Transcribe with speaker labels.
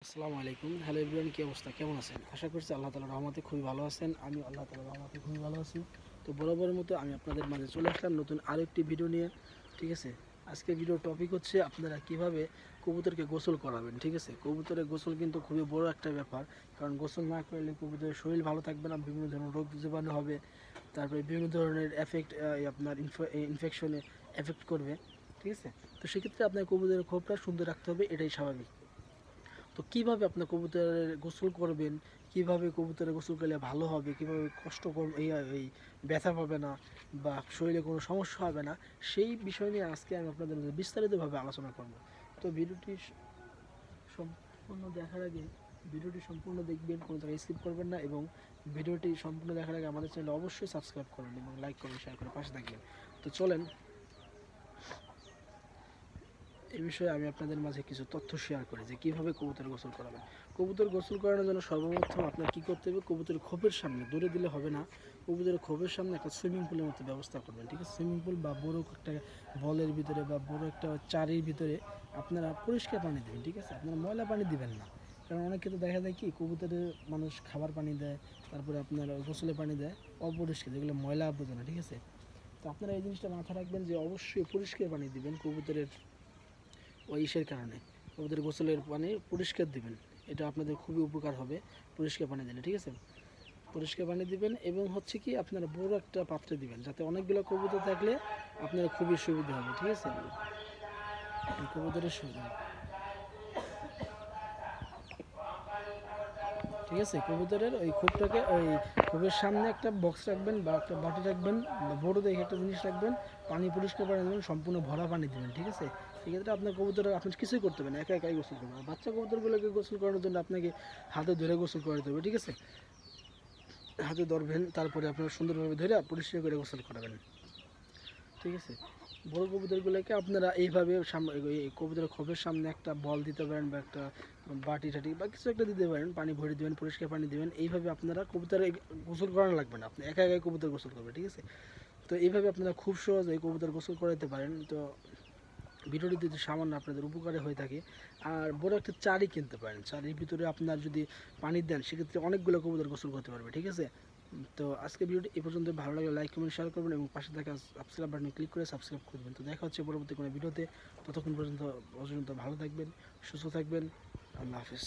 Speaker 1: আসসালামু আলাইকুম। Hello everyone, কি অবস্থা, কেমন আছেন? আশা করছি আল্লাহ তাআলার রহমতে খুবই ভালো আছেন। আমি আল্লাহ তাআলার রহমতে খুবই ভালো আছি। তো বরাবরের মতো আমি আপনাদের মাঝে চলে আসলাম নতুন আরেকটি ভিডিও নিয়ে। ঠিক আছে, আজকে ভিডিওর টপিক হচ্ছে আপনারা কিভাবে কবুতরকে গোসল করাবেন। ঠিক আছে, কবুতরের গোসল কিন্তু খুবই বড় একটা ব্যাপার, কারণ গোসল না করলে কবুতরের শরীর ভালো থাকবে না, বিভিন্ন ধরনের রোগ জীবাণু হবে, তারপরে বিভিন্ন ধরনের আপনার ইনফেকশনে এফেক্ট করবে। ঠিক আছে, তো সেক্ষেত্রে আপনার কবুতরের খোপটা সুন্দর রাখতে হবে, এটাই স্বাভাবিক। তো কিভাবে আপনার কবুতরের গোসল করবেন, কিভাবে কবুতরের গোসল করলে ভালো হবে, কিভাবে কষ্ট করবে, এই ব্যথা পাবে না বা শরীরে কোনো সমস্যা হবে না, সেই বিষয় নিয়ে আজকে আমি আপনাদের মধ্যে বিস্তারিতভাবে আলোচনা করব। তো ভিডিওটি সম্পূর্ণ দেখার আগে ভিডিওটি সম্পূর্ণ দেখবেন, কোনো জায়গায় স্কিপ করবেন না, এবং ভিডিওটি সম্পূর্ণ দেখার আগে আমাদের চ্যানেল অবশ্যই সাবস্ক্রাইব করবেন এবং লাইক করবেন, শেয়ার করে পাশে থাকবেন। তো চলেন এই বিষয়ে আমি আপনাদের মাঝে কিছু তথ্য শেয়ার করি যে কীভাবে কবুতর গোসল করাবেন। কবুতর গোসল করানোর জন্য সর্বপ্রথম আপনার কী করতে হবে, কবুতরের খোপের সামনে দৌড়ে দিলে হবে না, কবুতরের খোপের সামনে একটা সুইমিং পুলের মতো ব্যবস্থা করবেন। ঠিক আছে, সুইমিং পুল বা বড় একটা বলের ভিতরে বা বড় একটা চারির ভিতরে আপনারা পরিষ্কার পানি দেবেন। ঠিক আছে, আপনারা ময়লা পানি দিবেন না, কারণ অনেক ক্ষেত্রে দেখা যায় কি কবুতরের মানুষ খাবার পানি দেয়, তারপরে আপনার গোসলের পানি দেয় অপরিষ্কার, যেগুলো ময়লা আবর্জনা। ঠিক আছে, তো আপনারা এই জিনিসটা মাথায় রাখবেন যে অবশ্যই পরিষ্কার পানি দিবেন কবুতরের ওই ইসের কারণে। কবুতরের গোসলের পানি পরিষ্কার দিবেন, এটা আপনাদের খুবই উপকার হবে পরিষ্কার পানি দিলে। ঠিক আছে, পরিষ্কার পানি দিবেন এবং হচ্ছে কি আপনারা বড় একটা পাত্রে দিবেন, যাতে অনেকগুলো কবুতর থাকলে আপনারা খুবই সুবিধা হবে। ঠিক আছে, কবুতরের সুবিধা। ঠিক আছে, কবুতরের ওই খোপটাকে ওই খোপের সামনে একটা বক্স রাখবেন বা একটা বাটি রাখবেন, বা বড় দেখে একটা জিনিস রাখবেন, পানি পরিষ্কার পানি দেবেন, সম্পূর্ণ ভরা পানি দেবেন। ঠিক আছে, সেক্ষেত্রে আপনার কবুতর আপনি কিছুই করতে হবে না, একা একাই গোসল করবেন। আর বাচ্চা কবুতরগুলোকে গোসল করানোর জন্য আপনাকে হাতে ধরে গোসল করাতে হবে। ঠিক আছে, হাতে ধরবেন, তারপরে আপনার সুন্দরভাবে ধরে পরিষ্কার করে গোসল করাবেন। ঠিক আছে, বড় কবুতরগুলোকে আপনারা এইভাবে কবুতরের খোপের সামনে একটা বল দিতে পারেন বা একটা বাটি টাটি বা কিছু একটা দিতে পারেন, পানি ভরে দেবেন, পরিষ্কার পানি দেবেন। এইভাবে আপনারা কবুতর গোসল করানো লাগবে না, আপনি একা একাই কবুতর গোসল করবে। ঠিক আছে, তো এইভাবে আপনারা খুব সহজে কবুতর গোসল করাতে পারেন। তো ভিডিওটি যদি সামান্য আপনাদের উপকারে হয়ে থাকে, আর বড় একটা চারি কিনতে পারেন, চারির ভিতরে আপনার যদি পানি দেন সেক্ষেত্রে অনেকগুলো কবুতর গোসল করতে পারবে। ঠিক আছে, তো আজকে ভিডিওটি এই পর্যন্ত, ভালো লাগলে লাইক কমেন্ট শেয়ার করবেন এবং পাশে থাকা সাবস্ক্রাইব বাটনে ক্লিক করে সাবস্ক্রাইব করবেন। তো দেখা হচ্ছে পরবর্তী কোনো ভিডিওতে, ততক্ষণ পর্যন্ত ভালো থাকবেন, সুস্থ থাকবেন। আল্লাহ হাফিজ।